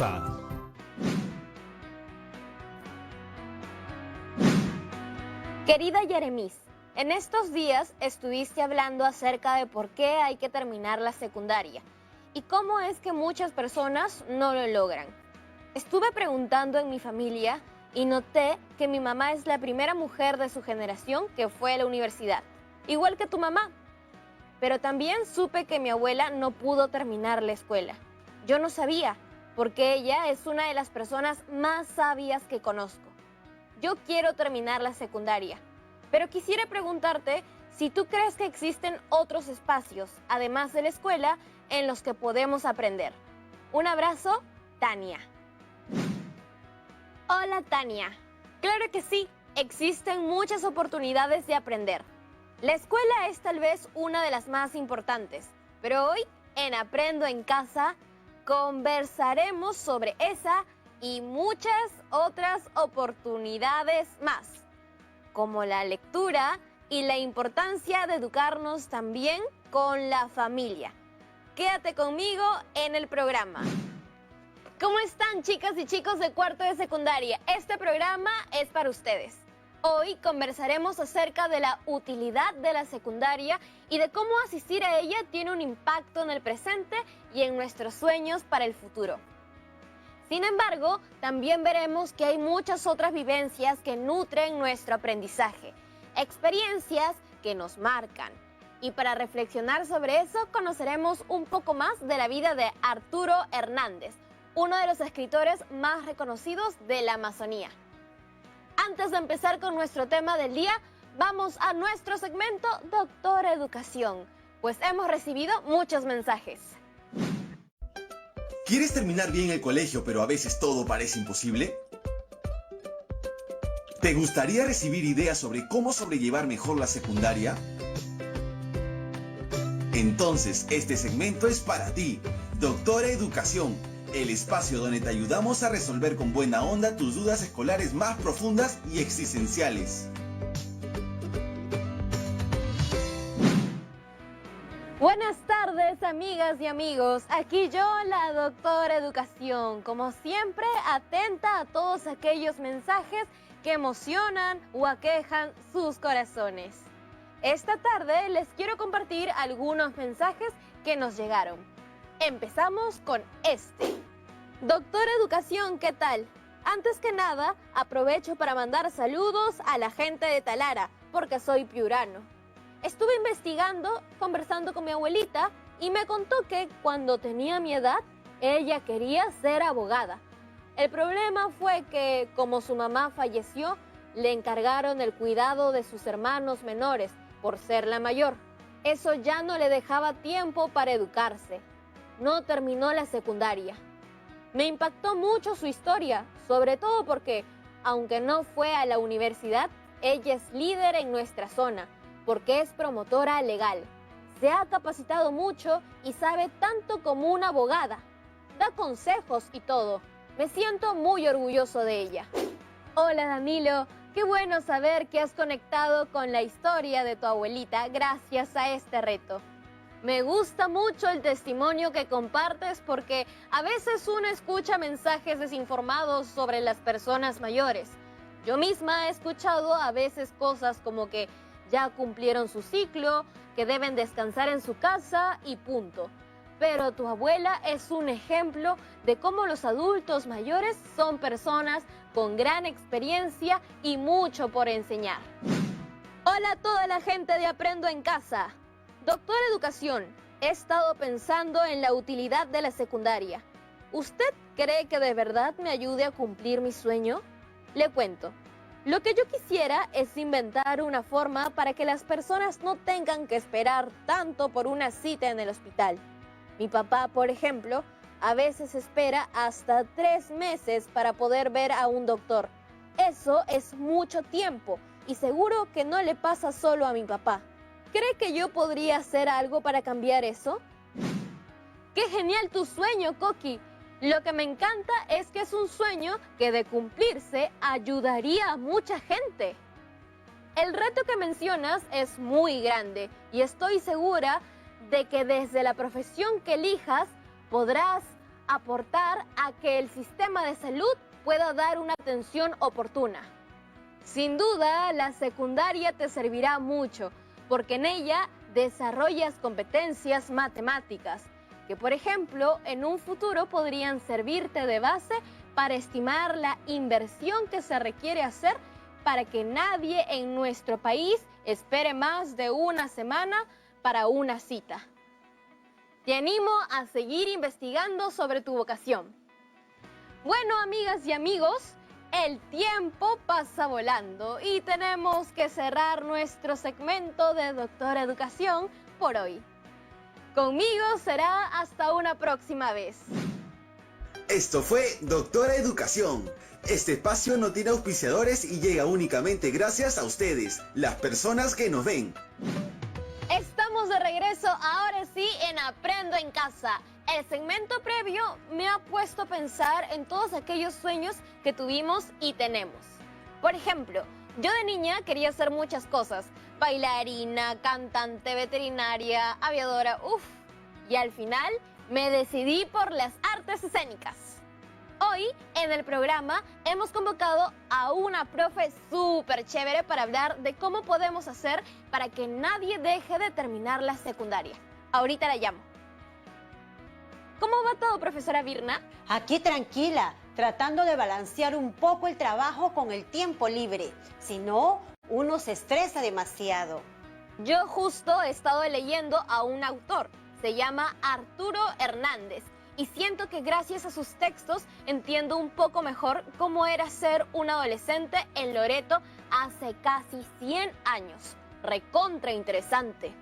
casa. Querida Yeremis, en estos días estuviste hablando acerca de por qué hay que terminar la secundaria y cómo es que muchas personas no lo logran. Estuve preguntando en mi familia y noté que mi mamá es la primera mujer de su generación que fue a la universidad, igual que tu mamá. Pero también supe que mi abuela no pudo terminar la escuela. Yo no sabía, porque ella es una de las personas más sabias que conozco. Yo quiero terminar la secundaria, pero quisiera preguntarte si tú crees que existen otros espacios, además de la escuela, en los que podemos aprender. Un abrazo, Tania. Hola, Tania. Claro que sí, existen muchas oportunidades de aprender. La escuela es tal vez una de las más importantes, pero hoy en Aprendo en Casa conversaremos sobre esa y muchas otras oportunidades más, como la lectura y la importancia de educarnos también con la familia. Quédate conmigo en el programa. ¿Cómo están, chicas y chicos de cuarto de secundaria? Este programa es para ustedes. Hoy conversaremos acerca de la utilidad de la secundaria y de cómo asistir a ella tiene un impacto en el presente y en nuestros sueños para el futuro. Sin embargo, también veremos que hay muchas otras vivencias que nutren nuestro aprendizaje, experiencias que nos marcan. Y para reflexionar sobre eso, conoceremos un poco más de la vida de Arturo Hernández, uno de los escritores más reconocidos de la Amazonía. Antes de empezar con nuestro tema del día, vamos a nuestro segmento Doctor Educación, pues hemos recibido muchos mensajes. ¿Quieres terminar bien el colegio, pero a veces todo parece imposible? ¿Te gustaría recibir ideas sobre cómo sobrellevar mejor la secundaria? Entonces, este segmento es para ti, Doctora Educación, el espacio donde te ayudamos a resolver con buena onda tus dudas escolares más profundas y existenciales. Buenas tardes, amigas y amigos. Aquí yo, la Doctora Educación, como siempre, atenta a todos aquellos mensajes que emocionan o aquejan sus corazones. Esta tarde les quiero compartir algunos mensajes que nos llegaron. Empezamos con este. Doctora Educación, ¿qué tal? Antes que nada, aprovecho para mandar saludos a la gente de Talara, porque soy piurano. Estuve investigando, conversando con mi abuelita y me contó que cuando tenía mi edad, ella quería ser abogada. El problema fue que, como su mamá falleció, le encargaron el cuidado de sus hermanos menores, por ser la mayor. Eso ya no le dejaba tiempo para educarse. No terminó la secundaria. Me impactó mucho su historia, sobre todo porque, aunque no fue a la universidad, ella es líder en nuestra zona, porque es promotora legal. Se ha capacitado mucho y sabe tanto como una abogada. Da consejos y todo. Me siento muy orgulloso de ella. Hola, Danilo. Qué bueno saber que has conectado con la historia de tu abuelita gracias a este reto. Me gusta mucho el testimonio que compartes porque a veces uno escucha mensajes desinformados sobre las personas mayores. Yo misma he escuchado a veces cosas como que ya cumplieron su ciclo, que deben descansar en su casa y punto. Pero tu abuela es un ejemplo de cómo los adultos mayores son personas con gran experiencia y mucho por enseñar. Hola a toda la gente de Aprendo en Casa. Doctora Educación, he estado pensando en la utilidad de la secundaria. ¿Usted cree que de verdad me ayude a cumplir mi sueño? Le cuento. Lo que yo quisiera es inventar una forma para que las personas no tengan que esperar tanto por una cita en el hospital. Mi papá, por ejemplo, a veces espera hasta 3 meses para poder ver a un doctor. Eso es mucho tiempo y seguro que no le pasa solo a mi papá. ¿Cree que yo podría hacer algo para cambiar eso? ¡Qué genial tu sueño, Coqui! Lo que me encanta es que es un sueño que de cumplirse ayudaría a mucha gente. El reto que mencionas es muy grande y estoy segura de que desde la profesión que elijas podrás aportar a que el sistema de salud pueda dar una atención oportuna. Sin duda, la secundaria te servirá mucho, porque en ella desarrollas competencias matemáticas, que por ejemplo, en un futuro podrían servirte de base para estimar la inversión que se requiere hacer para que nadie en nuestro país espere más de una semana para una cita. Te animo a seguir investigando sobre tu vocación. Bueno, amigas y amigos, el tiempo pasa volando y tenemos que cerrar nuestro segmento de Doctora Educación por hoy. Conmigo será hasta una próxima vez. Esto fue Doctora Educación. Este espacio no tiene auspiciadores y llega únicamente gracias a ustedes, las personas que nos ven. Estamos de regreso ahora sí en Aprendo en Casa. El segmento previo me ha puesto a pensar en todos aquellos sueños que tuvimos y tenemos. Por ejemplo, yo de niña quería hacer muchas cosas. Bailarina, cantante, veterinaria, aviadora, y al final me decidí por las artes escénicas. Hoy en el programa hemos convocado a una profe súper chévere para hablar de cómo podemos hacer para que nadie deje de terminar la secundaria. Ahorita la llamo. ¿Cómo va todo, profesora Virna? Aquí tranquila, tratando de balancear un poco el trabajo con el tiempo libre. Si no, uno se estresa demasiado. Yo justo he estado leyendo a un autor. Se llama Arturo Hernández. Y siento que gracias a sus textos entiendo un poco mejor cómo era ser un adolescente en Loreto hace casi 100 años. Recontra interesante.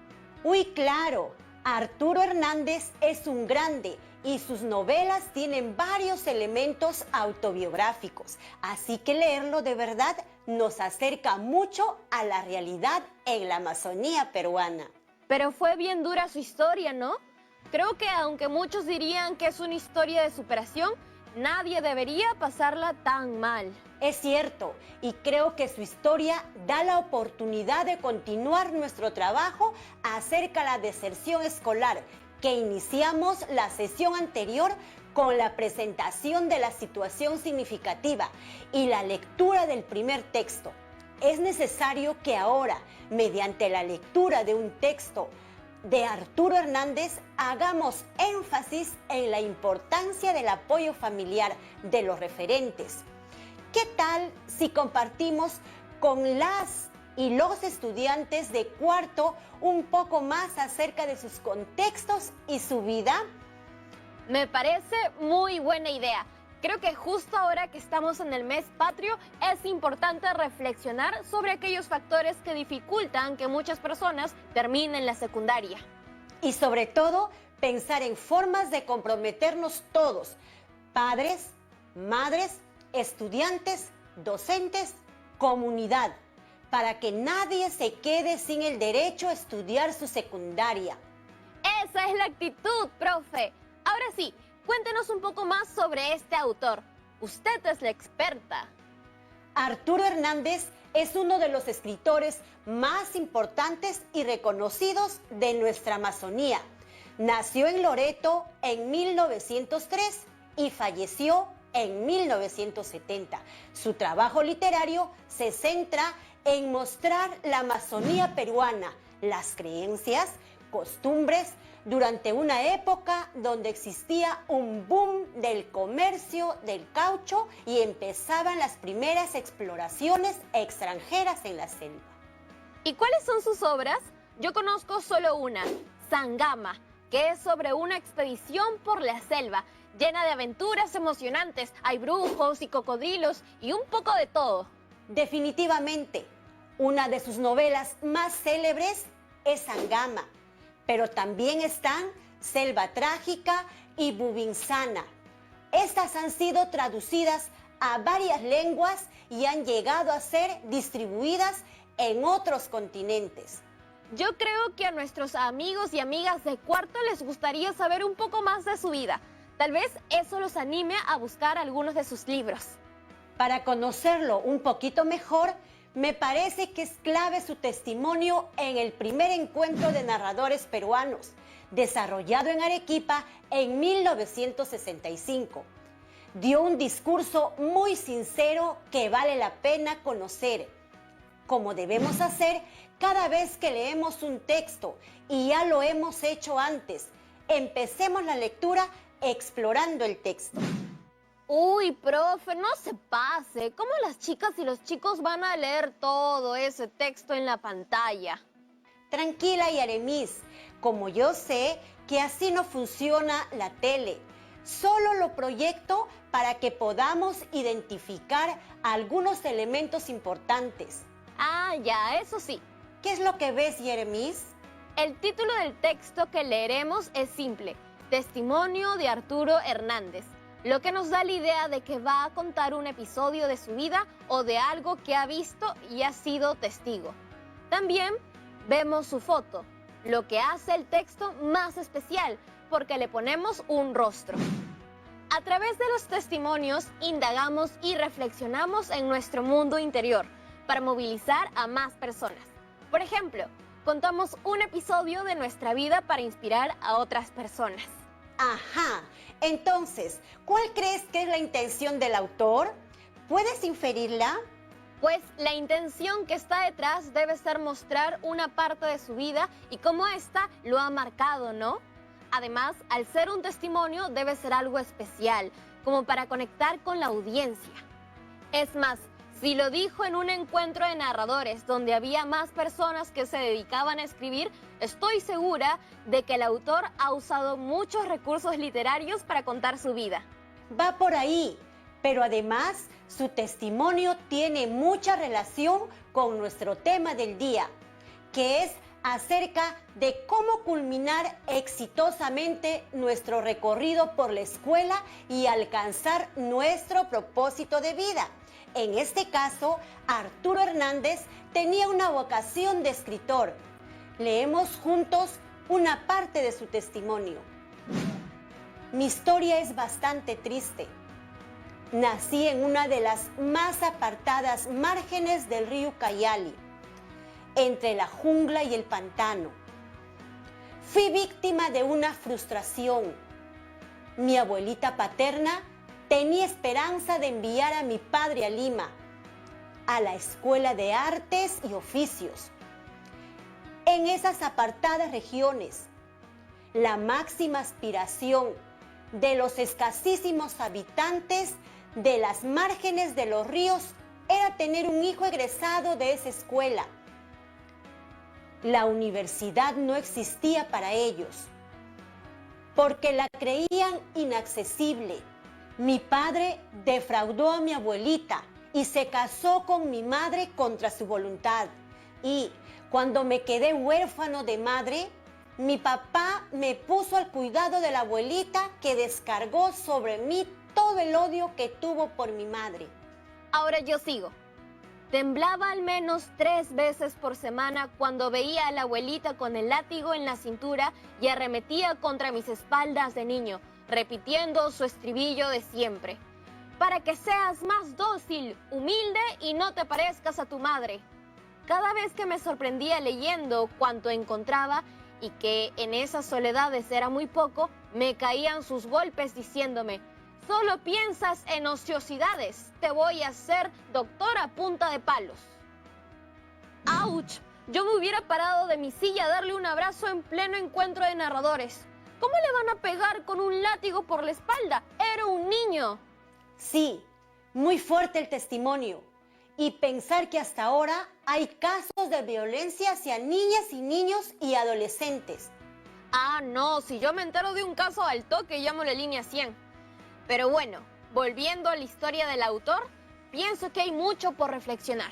Uy, claro, Arturo Hernández es un grande y sus novelas tienen varios elementos autobiográficos. Así que leerlo de verdad nos acerca mucho a la realidad en la Amazonía peruana. Pero fue bien dura su historia, ¿no? Creo que aunque muchos dirían que es una historia de superación, nadie debería pasarla tan mal. Es cierto, y creo que su historia da la oportunidad de continuar nuestro trabajo acerca de la deserción escolar, que iniciamos la sesión anterior con la presentación de la situación significativa y la lectura del primer texto. Es necesario que ahora, mediante la lectura de un texto de Arturo Hernández, hagamos énfasis en la importancia del apoyo familiar de los referentes. ¿Qué tal si compartimos con las y los estudiantes de cuarto un poco más acerca de sus contextos y su vida? Me parece muy buena idea. Creo que justo ahora que estamos en el mes patrio es importante reflexionar sobre aquellos factores que dificultan que muchas personas terminen la secundaria. Y sobre todo, pensar en formas de comprometernos todos, padres, madres, estudiantes, docentes, comunidad, para que nadie se quede sin el derecho a estudiar su secundaria. Esa es la actitud, profe. Ahora sí, cuéntenos un poco más sobre este autor. Usted es la experta. Arturo Hernández es uno de los escritores más importantes y reconocidos de nuestra Amazonía. Nació en Loreto en 1903 y falleció en 1970. Su trabajo literario se centra en mostrar la Amazonía peruana, las creencias, costumbres, durante una época donde existía un boom del comercio del caucho y empezaban las primeras exploraciones extranjeras en la selva. ¿Y cuáles son sus obras? Yo conozco solo una, Sangama, que es sobre una expedición por la selva, llena de aventuras emocionantes. Hay brujos y cocodrilos y un poco de todo. Definitivamente, una de sus novelas más célebres es Sangama, pero también están Selva Trágica y Bubinsana. Estas han sido traducidas a varias lenguas y han llegado a ser distribuidas en otros continentes. Yo creo que a nuestros amigos y amigas de cuarto les gustaría saber un poco más de su vida. Tal vez eso los anime a buscar algunos de sus libros. Para conocerlo un poquito mejor, me parece que es clave su testimonio en el primer encuentro de narradores peruanos. desarrollado en Arequipa en 1965. Dio un discurso muy sincero que vale la pena conocer, como debemos hacer cada vez que leemos un texto, y ya lo hemos hecho antes. Empecemos la lectura explorando el texto. Uy, profe, no se pase. ¿Cómo las chicas y los chicos van a leer todo ese texto en la pantalla? Tranquila, Yaremis, como yo sé que así no funciona la tele. Solo lo proyecto para que podamos identificar algunos elementos importantes. Ah, ya, eso sí. ¿Qué es lo que ves, Yaremis? El título del texto que leeremos es simple: Testimonio de Arturo Hernández, lo que nos da la idea de que va a contar un episodio de su vida o de algo que ha visto y ha sido testigo. También vemos su foto, lo que hace el texto más especial, porque le ponemos un rostro. A través de los testimonios indagamos y reflexionamos en nuestro mundo interior para movilizar a más personas. Por ejemplo, contamos un episodio de nuestra vida para inspirar a otras personas. Ajá, entonces, ¿cuál crees que es la intención del autor? ¿Puedes inferirla? Pues la intención que está detrás debe ser mostrar una parte de su vida y cómo ésta lo ha marcado, ¿no? Además, al ser un testimonio debe ser algo especial, como para conectar con la audiencia. Es más, si lo dijo en un encuentro de narradores donde había más personas que se dedicaban a escribir, estoy segura de que el autor ha usado muchos recursos literarios para contar su vida. Va por ahí, pero además su testimonio tiene mucha relación con nuestro tema del día, que es acerca de cómo culminar exitosamente nuestro recorrido por la escuela y alcanzar nuestro propósito de vida. En este caso, Arturo Hernández tenía una vocación de escritor. Leemos juntos una parte de su testimonio. Mi historia es bastante triste. Nací en una de las más apartadas márgenes del río Ucayali, entre la jungla y el pantano. Fui víctima de una frustración. Mi abuelita paterna tenía esperanza de enviar a mi padre a Lima, a la Escuela de Artes y Oficios. En esas apartadas regiones, la máxima aspiración de los escasísimos habitantes de las márgenes de los ríos era tener un hijo egresado de esa escuela. La universidad no existía para ellos, porque la creían inaccesible. Mi padre defraudó a mi abuelita y se casó con mi madre contra su voluntad. Y cuando me quedé huérfano de madre, mi papá me puso al cuidado de la abuelita, que descargó sobre mí todo el odio que tuvo por mi madre. Ahora yo sigo. Temblaba al menos 3 veces por semana cuando veía a la abuelita con el látigo en la cintura y arremetía contra mis espaldas de niño, repitiendo su estribillo de siempre: para que seas más dócil, humilde y no te parezcas a tu madre. Cada vez que me sorprendía leyendo cuanto encontraba, y que en esas soledades era muy poco, me caían sus golpes diciéndome: solo piensas en ociosidades, te voy a hacer doctor a punta de palos. ¡Auch! Yo me hubiera parado de mi silla a darle un abrazo en pleno encuentro de narradores. ¿Cómo le van a pegar con un látigo por la espalda? Era un niño. Sí, muy fuerte el testimonio. Y pensar que hasta ahora hay casos de violencia hacia niñas y niños y adolescentes. Ah, no, si yo me entero de un caso al toque, llamo la línea 100. Pero bueno, volviendo a la historia del autor, pienso que hay mucho por reflexionar.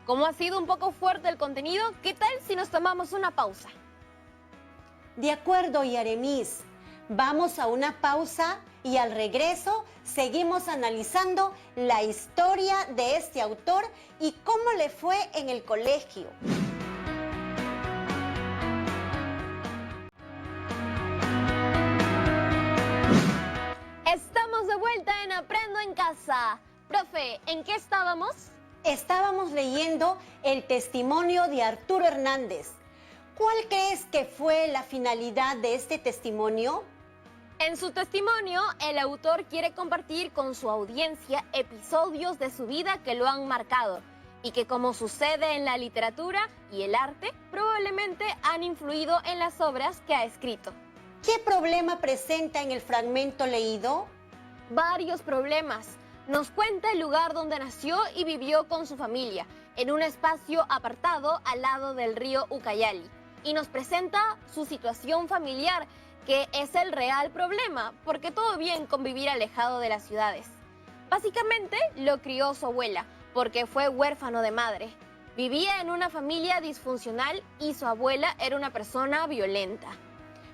Como ha sido un poco fuerte el contenido, ¿qué tal si nos tomamos una pausa? De acuerdo, Yaremis. Vamos a una pausa y al regreso seguimos analizando la historia de este autor y cómo le fue en el colegio. Estamos de vuelta en Aprendo en Casa. Profe, ¿en qué estábamos? Estábamos leyendo el testimonio de Arturo Hernández. ¿Cuál crees que fue la finalidad de este testimonio? En su testimonio, el autor quiere compartir con su audiencia episodios de su vida que lo han marcado y que, como sucede en la literatura y el arte, probablemente han influido en las obras que ha escrito. ¿Qué problema presenta en el fragmento leído? Varios problemas. Nos cuenta el lugar donde nació y vivió con su familia, en un espacio apartado al lado del río Ucayali, y nos presenta su situación familiar, que es el real problema, porque todo bien con vivir alejado de las ciudades. Básicamente lo crió su abuela, porque fue huérfano de madre. Vivía en una familia disfuncional y su abuela era una persona violenta.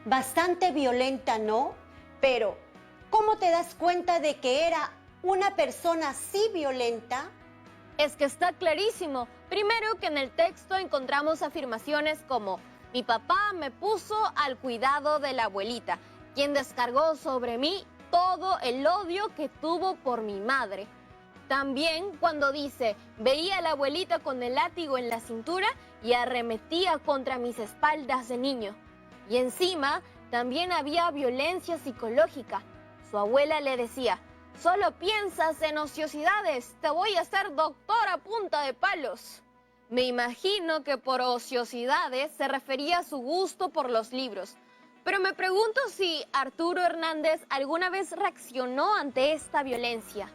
Bastante violenta, ¿no? Pero, ¿cómo te das cuenta de que era una persona así violenta? Es que está clarísimo. Primero que en el texto encontramos afirmaciones como: mi papá me puso al cuidado de la abuelita, quien descargó sobre mí todo el odio que tuvo por mi madre. También cuando dice: veía a la abuelita con el látigo en la cintura y arremetía contra mis espaldas de niño. Y encima también había violencia psicológica. Su abuela le decía: solo piensas en ociosidades, te voy a hacer doctor a punta de palos. Me imagino que por ociosidades se refería a su gusto por los libros. Pero me pregunto si Arturo Hernández alguna vez reaccionó ante esta violencia.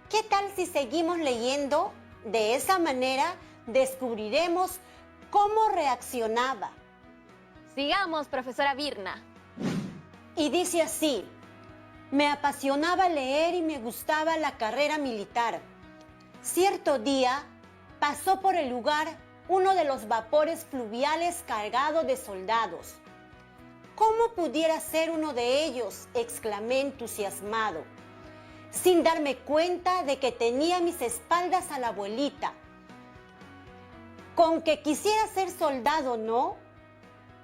¿Qué tal si seguimos leyendo? De esa manera descubriremos cómo reaccionaba. Sigamos, profesora Virna. Y dice así: me apasionaba leer y me gustaba la carrera militar. Cierto día pasó por el lugar uno de los vapores fluviales cargado de soldados. ¿Cómo pudiera ser uno de ellos?, exclamé entusiasmado, sin darme cuenta de que tenía a mis espaldas a la abuelita. Con que quisiera ser soldado, ¿no?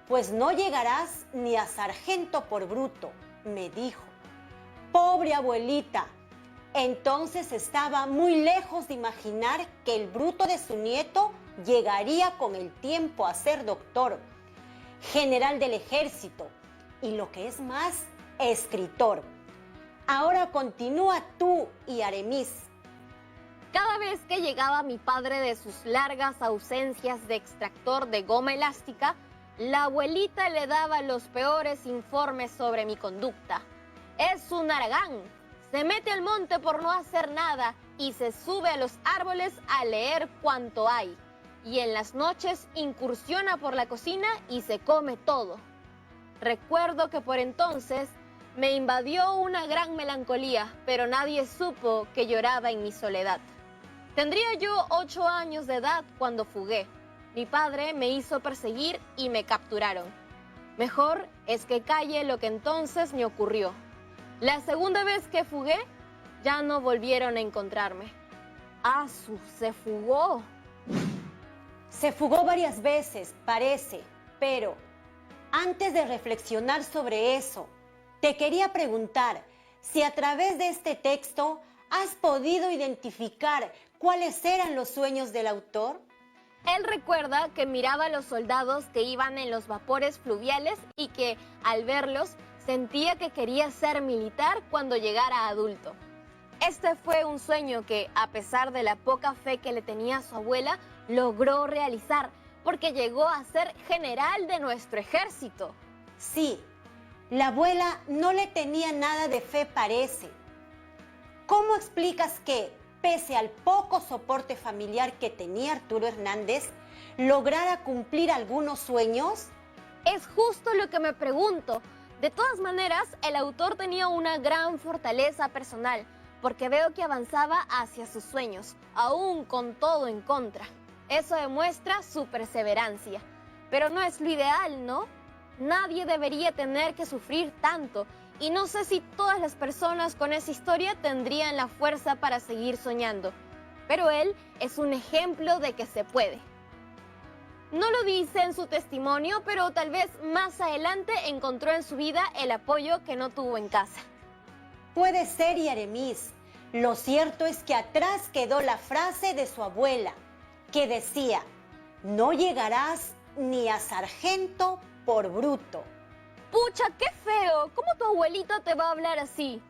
Pues no llegarás ni a sargento por bruto, me dijo. Pobre abuelita. Entonces estaba muy lejos de imaginar que el bruto de su nieto llegaría con el tiempo a ser doctor, general del ejército y, lo que es más, escritor. Ahora continúa tú y Aramis. Cada vez que llegaba mi padre de sus largas ausencias de extractor de goma elástica, la abuelita le daba los peores informes sobre mi conducta. Es un haragán, se mete al monte por no hacer nada y se sube a los árboles a leer cuanto hay. Y en las noches incursiona por la cocina y se come todo. Recuerdo que por entonces me invadió una gran melancolía, pero nadie supo que lloraba en mi soledad. Tendría yo 8 años de edad cuando fugué. Mi padre me hizo perseguir y me capturaron. Mejor es que calle lo que entonces me ocurrió. La segunda vez que fugué, ya no volvieron a encontrarme. ¡Asu! ¡Se fugó! Se fugó varias veces, parece, pero antes de reflexionar sobre eso, te quería preguntar si a través de este texto has podido identificar cuáles eran los sueños del autor. Él recuerda que miraba a los soldados que iban en los vapores fluviales y que, al verlos, sentía que quería ser militar cuando llegara a adulto. Este fue un sueño que, a pesar de la poca fe que le tenía su abuela, logró realizar, porque llegó a ser general de nuestro ejército. Sí, la abuela no le tenía nada de fe, parece. ¿Cómo explicas que, pese al poco soporte familiar que tenía Arturo Hernández, lograra cumplir algunos sueños? Es justo lo que me pregunto. De todas maneras, el autor tenía una gran fortaleza personal, porque veo que avanzaba hacia sus sueños, aún con todo en contra. Eso demuestra su perseverancia. Pero no es lo ideal, ¿no? Nadie debería tener que sufrir tanto, y no sé si todas las personas con esa historia tendrían la fuerza para seguir soñando. Pero él es un ejemplo de que se puede. No lo dice en su testimonio, pero tal vez más adelante encontró en su vida el apoyo que no tuvo en casa. Puede ser, Aramis. Lo cierto es que atrás quedó la frase de su abuela, que decía: no llegarás ni a sargento por bruto. Pucha, qué feo. ¿Cómo tu abuelita te va a hablar así?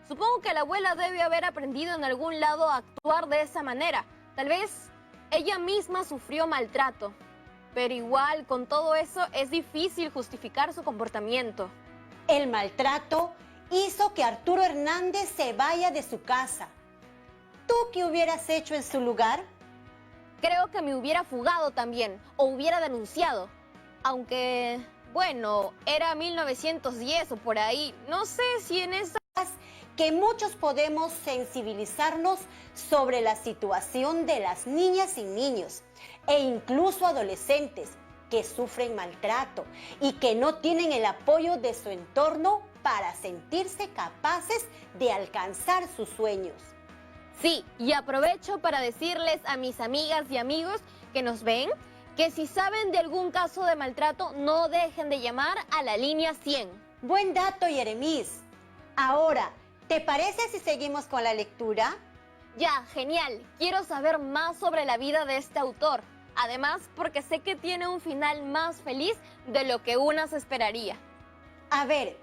Supongo que la abuela debe haber aprendido en algún lado a actuar de esa manera. Tal vez ella misma sufrió maltrato. Pero igual, con todo eso, es difícil justificar su comportamiento. El maltrato hizo que Arturo Hernández se vaya de su casa. ¿Tú qué hubieras hecho en su lugar? Creo que me hubiera fugado también, o hubiera denunciado. Aunque, bueno, era 1910 o por ahí. No sé si en esa... Que muchos podemos sensibilizarnos sobre la situación de las niñas y niños, e incluso adolescentes que sufren maltrato y que no tienen el apoyo de su entorno para sentirse capaces de alcanzar sus sueños. Sí, y aprovecho para decirles a mis amigas y amigos que nos ven que si saben de algún caso de maltrato, no dejen de llamar a la línea 100. Buen dato, Yeremis. Ahora, ¿te parece si seguimos con la lectura? Ya, genial. Quiero saber más sobre la vida de este autor. Además, porque sé que tiene un final más feliz de lo que una se esperaría. A ver,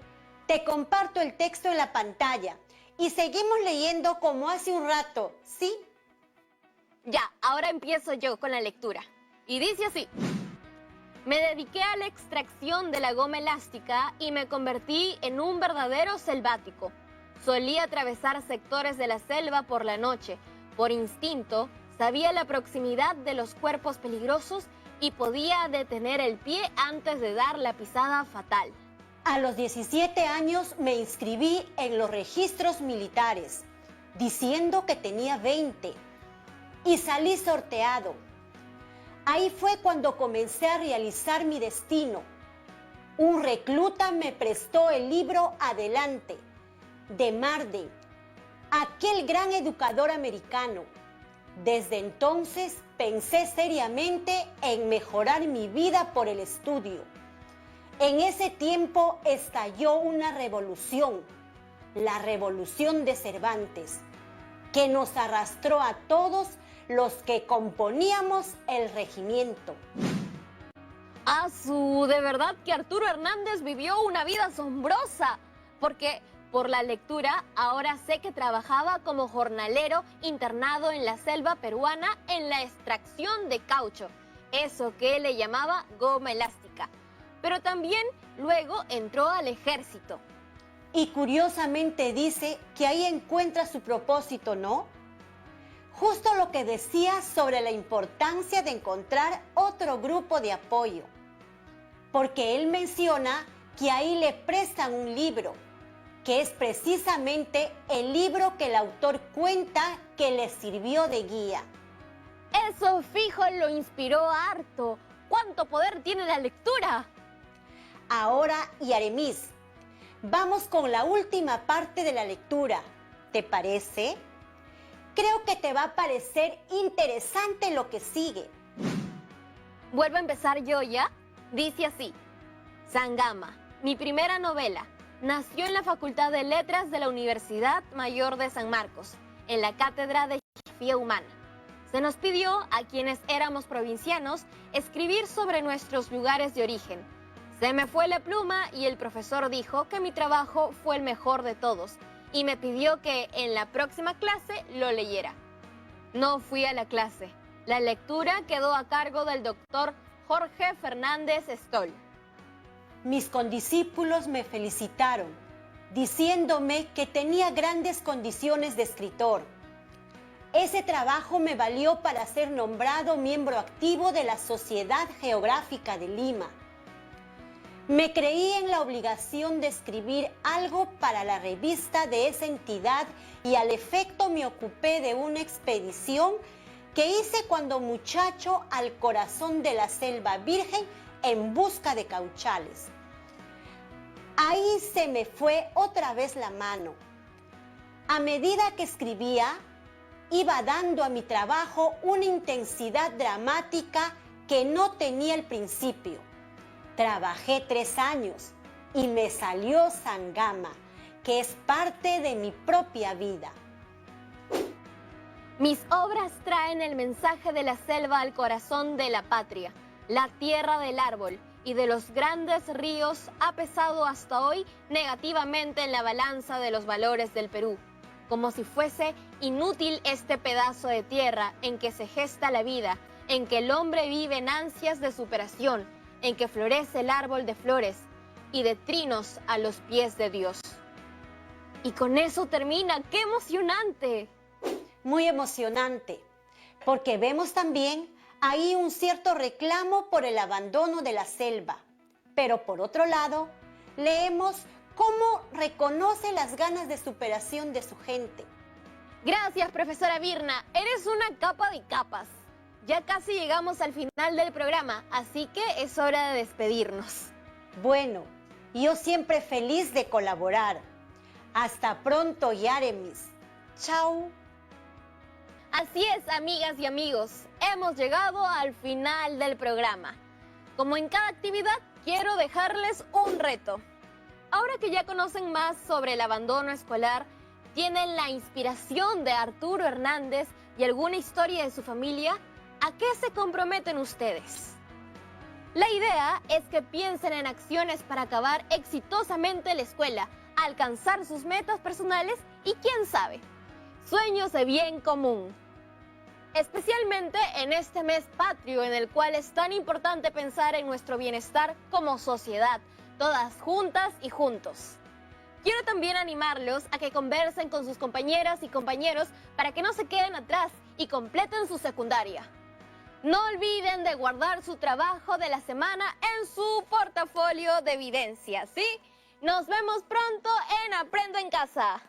te comparto el texto en la pantalla y seguimos leyendo como hace un rato, ¿sí? Ya, ahora empiezo yo con la lectura. Y dice así: me dediqué a la extracción de la goma elástica y me convertí en un verdadero selvático. Solía atravesar sectores de la selva por la noche. Por instinto, sabía la proximidad de los cuerpos peligrosos y podía detener el pie antes de dar la pisada fatal. A los 17 años me inscribí en los registros militares, diciendo que tenía 20, y salí sorteado. Ahí fue cuando comencé a realizar mi destino. Un recluta me prestó el libro Adelante, de Marden, aquel gran educador americano. Desde entonces pensé seriamente en mejorar mi vida por el estudio. En ese tiempo estalló una revolución, la Revolución de Cervantes, que nos arrastró a todos los que componíamos el regimiento. De verdad que Arturo Hernández vivió una vida asombrosa, porque por la lectura ahora sé que trabajaba como jornalero internado en la selva peruana en la extracción de caucho, eso que él le llamaba goma elástica. Pero también luego entró al ejército. Y curiosamente dice que ahí encuentra su propósito, ¿no? Justo lo que decía sobre la importancia de encontrar otro grupo de apoyo. Porque él menciona que ahí le prestan un libro, que es precisamente el libro que el autor cuenta que le sirvió de guía. Eso fijo lo inspiró harto. ¿Cuánto poder tiene la lectura? Ahora, Yaremis, vamos con la última parte de la lectura. ¿Te parece? Creo que te va a parecer interesante lo que sigue. ¿Vuelvo a empezar yo ya? Dice así: Sangama, mi primera novela, nació en la Facultad de Letras de la Universidad Mayor de San Marcos, en la Cátedra de Filosofía Humana. Se nos pidió, a quienes éramos provincianos, escribir sobre nuestros lugares de origen. Se me fue la pluma y el profesor dijo que mi trabajo fue el mejor de todos y me pidió que en la próxima clase lo leyera. No fui a la clase. La lectura quedó a cargo del doctor Jorge Fernández Stoll. Mis condiscípulos me felicitaron, diciéndome que tenía grandes condiciones de escritor. Ese trabajo me valió para ser nombrado miembro activo de la Sociedad Geográfica de Lima. Me creí en la obligación de escribir algo para la revista de esa entidad y al efecto me ocupé de una expedición que hice cuando muchacho al corazón de la selva virgen en busca de cauchales. Ahí se me fue otra vez la mano. A medida que escribía, iba dando a mi trabajo una intensidad dramática que no tenía al principio. Trabajé 3 años y me salió Sangama, que es parte de mi propia vida. Mis obras traen el mensaje de la selva al corazón de la patria. La tierra del árbol y de los grandes ríos ha pesado hasta hoy negativamente en la balanza de los valores del Perú, como si fuese inútil este pedazo de tierra en que se gesta la vida, en que el hombre vive en ansias de superación, en que florece el árbol de flores y de trinos a los pies de Dios. Y con eso termina. ¡Qué emocionante! Muy emocionante, porque vemos también ahí un cierto reclamo por el abandono de la selva. Pero por otro lado, leemos cómo reconoce las ganas de superación de su gente. Gracias, profesora Virna. Eres una capa de capas. Ya casi llegamos al final del programa, así que es hora de despedirnos. Bueno, yo siempre feliz de colaborar. Hasta pronto, Yaremis. Chao. Así es, amigas y amigos, hemos llegado al final del programa. Como en cada actividad, quiero dejarles un reto. Ahora que ya conocen más sobre el abandono escolar, tienen la inspiración de Arturo Hernández y alguna historia de su familia, ¿a qué se comprometen ustedes? La idea es que piensen en acciones para acabar exitosamente la escuela, alcanzar sus metas personales y, quién sabe, sueños de bien común. Especialmente en este mes patrio en el cual es tan importante pensar en nuestro bienestar como sociedad, todas juntas y juntos. Quiero también animarlos a que conversen con sus compañeras y compañeros para que no se queden atrás y completen su secundaria. No olviden de guardar su trabajo de la semana en su portafolio de evidencias, ¿sí? Nos vemos pronto en Aprendo en Casa.